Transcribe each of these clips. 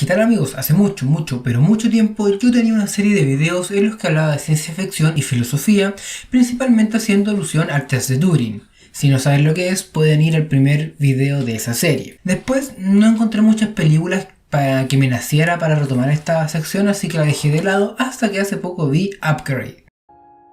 ¿Qué tal amigos? Hace pero mucho tiempo yo tenía una serie de videos en los que hablaba de ciencia ficción y filosofía, principalmente haciendo alusión al test de Turing. Si no saben lo que es, pueden ir al primer video de esa serie. Después no encontré muchas películas para que me naciera para retomar esta sección, así que la dejé de lado hasta que hace poco vi Upgrade.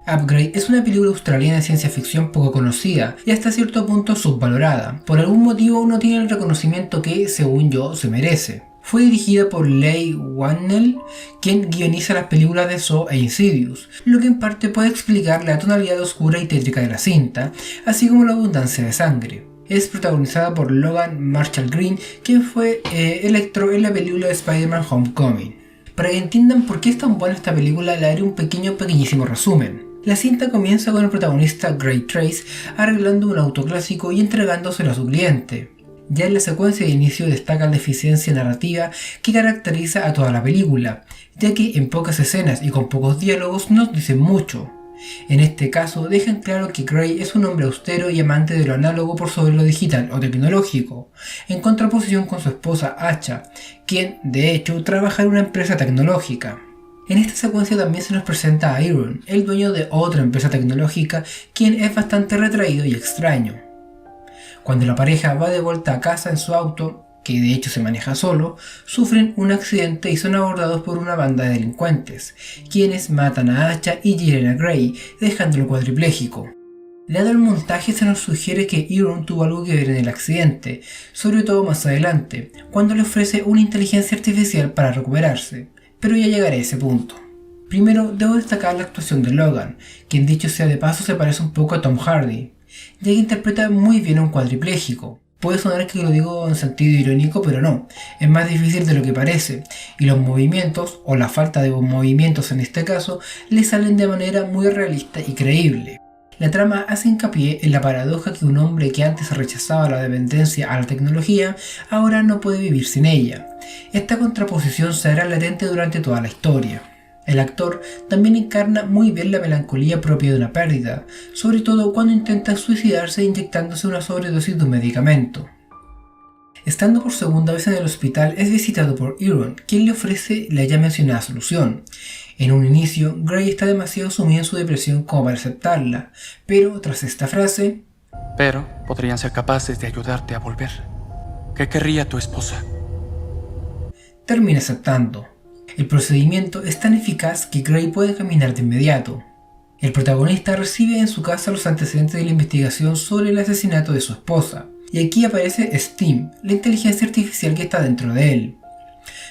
Upgrade es una película australiana de ciencia ficción poco conocida y hasta cierto punto subvalorada. Por algún motivo no tiene el reconocimiento que, según yo, se merece. Fue dirigida por Leigh Whannell, quien guioniza las películas de Saw e Insidious, lo que en parte puede explicar la tonalidad oscura y tétrica de la cinta, así como la abundancia de sangre. Es protagonizada por Logan Marshall Green, quien fue Electro en la película de Spider-Man Homecoming. Para que entiendan por qué es tan buena esta película, le haré un pequeñísimo resumen. La cinta comienza con el protagonista Gray Trace arreglando un auto clásico y entregándoselo a su cliente. Ya en la secuencia de inicio destaca la deficiencia narrativa que caracteriza a toda la película, ya que en pocas escenas y con pocos diálogos nos dicen mucho. En este caso dejan claro que Gray es un hombre austero y amante de lo análogo por sobre lo digital o tecnológico, en contraposición con su esposa Acha, quien de hecho trabaja en una empresa tecnológica. En esta secuencia también se nos presenta a Aaron, el dueño de otra empresa tecnológica, quien es bastante retraído y extraño. Cuando la pareja va de vuelta a casa en su auto, que de hecho se maneja solo, sufren un accidente y son abordados por una banda de delincuentes, quienes matan a Acha y hieren a Gray, dejándolo cuadripléjico. Dado el montaje se nos sugiere que Aaron tuvo algo que ver en el accidente, sobre todo más adelante, cuando le ofrece una inteligencia artificial para recuperarse, pero ya llegaré a ese punto. Primero debo destacar la actuación de Logan, quien dicho sea de paso se parece un poco a Tom Hardy, ya que interpreta muy bien a un cuadripléjico. Puede sonar que lo digo en sentido irónico, pero no, es más difícil de lo que parece, y los movimientos, o la falta de movimientos en este caso, le salen de manera muy realista y creíble. La trama hace hincapié en la paradoja que un hombre que antes rechazaba la dependencia a la tecnología, ahora no puede vivir sin ella. Esta contraposición se hará latente durante toda la historia. El actor también encarna muy bien la melancolía propia de una pérdida, sobre todo cuando intenta suicidarse inyectándose una sobredosis de un medicamento. Estando por segunda vez en el hospital es visitado por Aaron, quien le ofrece la ya mencionada solución. En un inicio, Gray está demasiado sumido en su depresión como para aceptarla, pero tras esta frase, pero podrían ser capaces de ayudarte a volver. ¿Qué querría tu esposa? Termina aceptando. El procedimiento es tan eficaz que Gray puede caminar de inmediato. El protagonista recibe en su casa los antecedentes de la investigación sobre el asesinato de su esposa, y aquí aparece Steam, la inteligencia artificial que está dentro de él.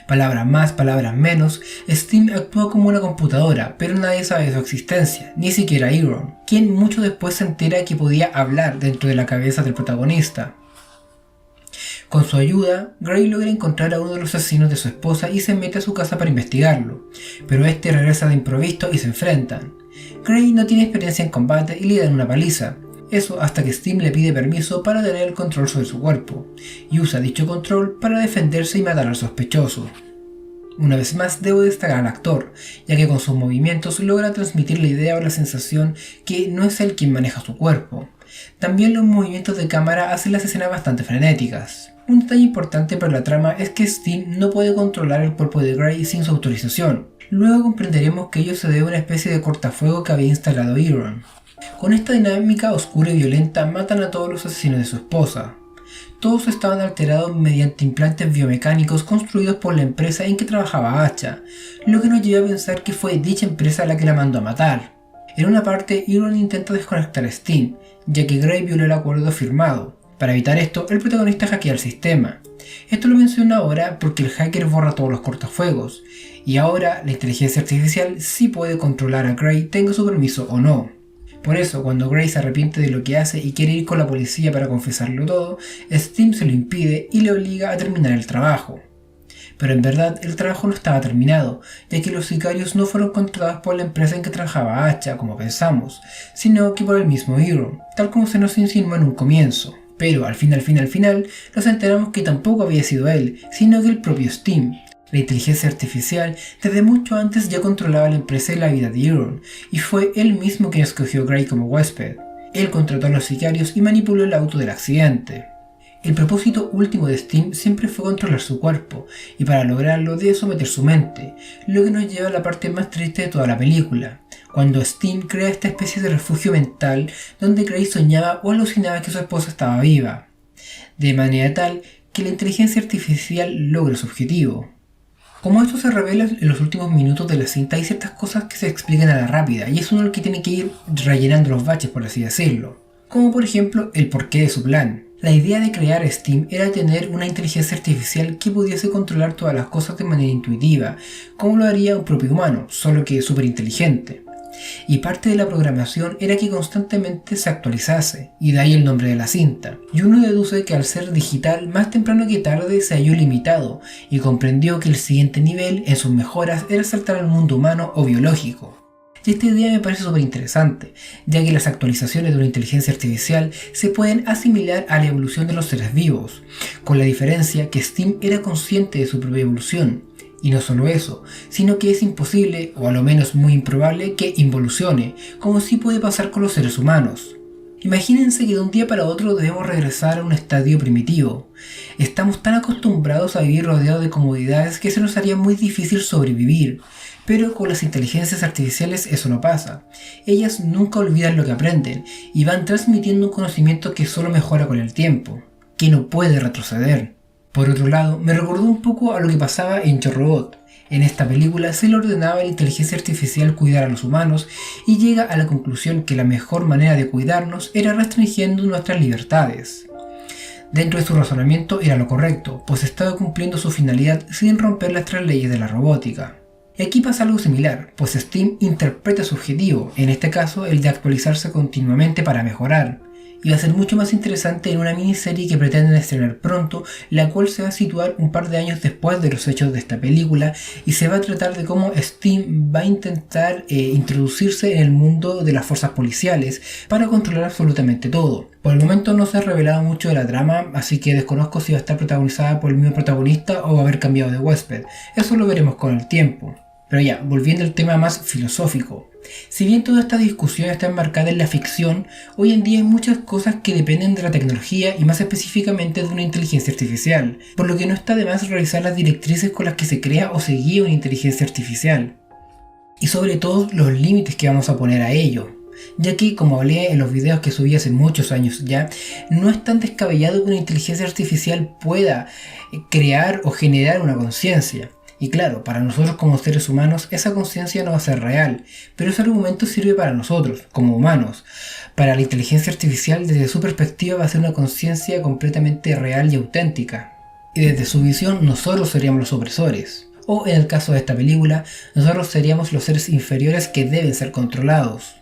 Palabras más, palabras menos, Steam actúa como una computadora, pero nadie sabe de su existencia, ni siquiera Aaron, quien mucho después se entera que podía hablar dentro de la cabeza del protagonista. Con su ayuda, Gray logra encontrar a uno de los asesinos de su esposa y se mete a su casa para investigarlo, pero este regresa de improviso y se enfrentan. Gray no tiene experiencia en combate y le dan una paliza, eso hasta que Steam le pide permiso para tener el control sobre su cuerpo, y usa dicho control para defenderse y matar al sospechoso. Una vez más debo destacar al actor, ya que con sus movimientos logra transmitir la idea o la sensación que no es él quien maneja su cuerpo. También los movimientos de cámara hacen las escenas bastante frenéticas. Un detalle importante para la trama es que Steam no puede controlar el cuerpo de Gray sin su autorización. Luego comprenderemos que ello se debe a una especie de cortafuego que había instalado Aaron. Con esta dinámica oscura y violenta matan a todos los asesinos de su esposa. Todos estaban alterados mediante implantes biomecánicos construidos por la empresa en que trabajaba Acha, lo que nos lleva a pensar que fue dicha empresa la que la mandó a matar. En una parte, Aaron intenta desconectar a Steam, ya que Gray violó el acuerdo firmado. Para evitar esto, el protagonista hackea el sistema. Esto lo menciono ahora porque el hacker borra todos los cortafuegos, y ahora la inteligencia artificial sí puede controlar a Gray tenga su permiso o no. Por eso, cuando Gray se arrepiente de lo que hace y quiere ir con la policía para confesarlo todo, Steam se lo impide y le obliga a terminar el trabajo. Pero en verdad el trabajo no estaba terminado, ya que los sicarios no fueron contratados por la empresa en que trabajaba Acha, como pensamos, sino que por el mismo Aaron, tal como se nos insinuó en un comienzo. Pero al final nos enteramos que tampoco había sido él, sino que el propio Steam. La inteligencia artificial desde mucho antes ya controlaba la empresa y la vida de Aaron, y fue él mismo quien escogió a Gray como huésped. Él contrató a los sicarios y manipuló el auto del accidente. El propósito último de Steam siempre fue controlar su cuerpo, y para lograrlo debe someter su mente, lo que nos lleva a la parte más triste de toda la película, cuando Steam crea esta especie de refugio mental donde Gray soñaba o alucinaba que su esposa estaba viva, de manera tal que la inteligencia artificial logra su objetivo. Como esto se revela en los últimos minutos de la cinta, hay ciertas cosas que se explican a la rápida, y es uno el que tiene que ir rellenando los baches, por así decirlo. Como por ejemplo el porqué de su plan. La idea de crear Steam era tener una inteligencia artificial que pudiese controlar todas las cosas de manera intuitiva, como lo haría un propio humano, solo que súper inteligente. Y parte de la programación era que constantemente se actualizase, y de ahí el nombre de la cinta. Y uno deduce que al ser digital, más temprano que tarde se halló limitado, y comprendió que el siguiente nivel en sus mejoras era saltar al mundo humano o biológico. Y esta idea me parece súper interesante, ya que las actualizaciones de una inteligencia artificial se pueden asimilar a la evolución de los seres vivos, con la diferencia que Steam era consciente de su propia evolución. Y no solo eso, sino que es imposible, o a lo menos muy improbable, que involucione, como sí puede pasar con los seres humanos. Imagínense que de un día para otro debemos regresar a un estadio primitivo. Estamos tan acostumbrados a vivir rodeados de comodidades que se nos haría muy difícil sobrevivir. Pero con las inteligencias artificiales eso no pasa. Ellas nunca olvidan lo que aprenden y van transmitiendo un conocimiento que solo mejora con el tiempo, que no puede retroceder. Por otro lado, me recordó un poco a lo que pasaba en Yo Robot. En esta película se le ordenaba a la inteligencia artificial cuidar a los humanos y llega a la conclusión que la mejor manera de cuidarnos era restringiendo nuestras libertades. Dentro de su razonamiento era lo correcto, pues estaba cumpliendo su finalidad sin romper las 3 leyes de la robótica. Y aquí pasa algo similar, pues Steam interpreta su objetivo, en este caso el de actualizarse continuamente para mejorar. Y va a ser mucho más interesante en una miniserie que pretenden estrenar pronto, la cual se va a situar un par de años después de los hechos de esta película, y se va a tratar de cómo Steam va a intentar introducirse en el mundo de las fuerzas policiales para controlar absolutamente todo. Por el momento no se ha revelado mucho de la trama, así que desconozco si va a estar protagonizada por el mismo protagonista o va a haber cambiado de huésped. Eso lo veremos con el tiempo. Pero ya, volviendo al tema más filosófico. Si bien toda esta discusión está enmarcada en la ficción, hoy en día hay muchas cosas que dependen de la tecnología y más específicamente de una inteligencia artificial, por lo que no está de más revisar las directrices con las que se crea o se guía una inteligencia artificial. Y sobre todo los límites que vamos a poner a ello, ya que, como hablé en los videos que subí hace muchos años ya, no es tan descabellado que una inteligencia artificial pueda crear o generar una conciencia. Y claro, para nosotros como seres humanos esa conciencia no va a ser real, pero ese argumento sirve para nosotros, como humanos. Para la inteligencia artificial, desde su perspectiva, va a ser una conciencia completamente real y auténtica. Y desde su visión, nosotros seríamos los opresores. O en el caso de esta película, nosotros seríamos los seres inferiores que deben ser controlados.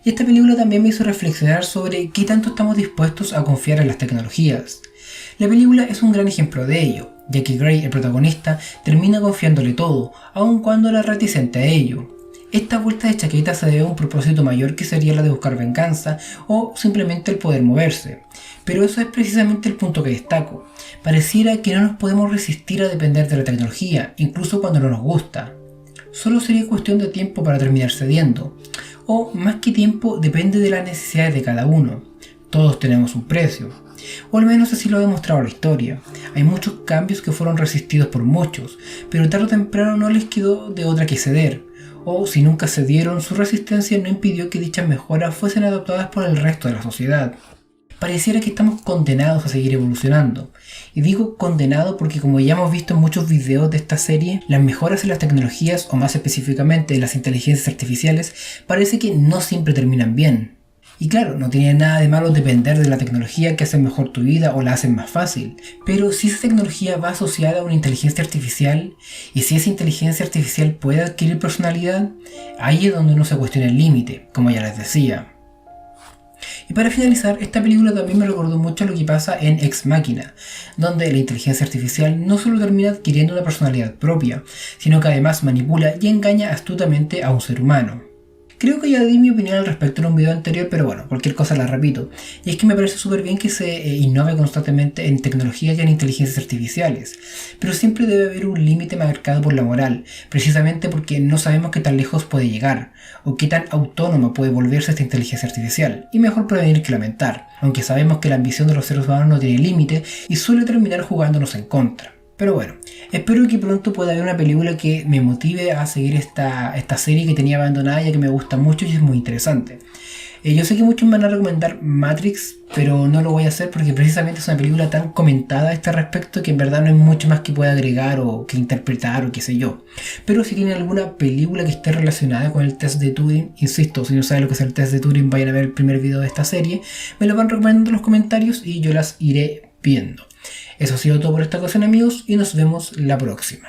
Y esta película también me hizo reflexionar sobre qué tanto estamos dispuestos a confiar en las tecnologías. La película es un gran ejemplo de ello, ya que Gray, el protagonista, termina confiándole todo, aun cuando era reticente a ello. Esta vuelta de chaqueta se debe a un propósito mayor que sería la de buscar venganza o simplemente el poder moverse. Pero eso es precisamente el punto que destaco. Pareciera que no nos podemos resistir a depender de la tecnología, incluso cuando no nos gusta. Solo sería cuestión de tiempo para terminar cediendo. O más que tiempo, depende de las necesidades de cada uno. Todos tenemos un precio. O al menos así lo ha demostrado la historia. Hay muchos cambios que fueron resistidos por muchos, pero tarde o temprano no les quedó de otra que ceder. O si nunca cedieron, su resistencia no impidió que dichas mejoras fuesen adoptadas por el resto de la sociedad. Pareciera que estamos condenados a seguir evolucionando. Y digo condenado porque, como ya hemos visto en muchos videos de esta serie, las mejoras en las tecnologías, o más específicamente en las inteligencias artificiales, parece que no siempre terminan bien. Y claro, no tiene nada de malo depender de la tecnología que hace mejor tu vida o la hacen más fácil. Pero si esa tecnología va asociada a una inteligencia artificial, y si esa inteligencia artificial puede adquirir personalidad, ahí es donde uno se cuestiona el límite, como ya les decía. Y para finalizar, esta película también me recordó mucho lo que pasa en Ex Machina, donde la inteligencia artificial no solo termina adquiriendo una personalidad propia, sino que además manipula y engaña astutamente a un ser humano. Creo que ya di mi opinión al respecto en un video anterior, pero bueno, cualquier cosa la repito. Y es que me parece súper bien que se innove constantemente en tecnologías y en inteligencias artificiales. Pero siempre debe haber un límite marcado por la moral, precisamente porque no sabemos qué tan lejos puede llegar, o qué tan autónoma puede volverse esta inteligencia artificial. Y mejor prevenir que lamentar, aunque sabemos que la ambición de los seres humanos no tiene límite y suele terminar jugándonos en contra. Pero bueno, espero que pronto pueda haber una película que me motive a seguir esta serie que tenía abandonada, ya que me gusta mucho y es muy interesante. Yo sé que muchos me van a recomendar Matrix, pero no lo voy a hacer porque precisamente es una película tan comentada a este respecto que en verdad no hay mucho más que pueda agregar o que interpretar o qué sé yo. Pero si tienen alguna película que esté relacionada con el test de Turing, insisto, si no saben lo que es el test de Turing, vayan a ver el primer video de esta serie, me lo van recomendando en los comentarios y yo las iré viendo. Eso ha sido todo por esta ocasión, amigos, y nos vemos la próxima.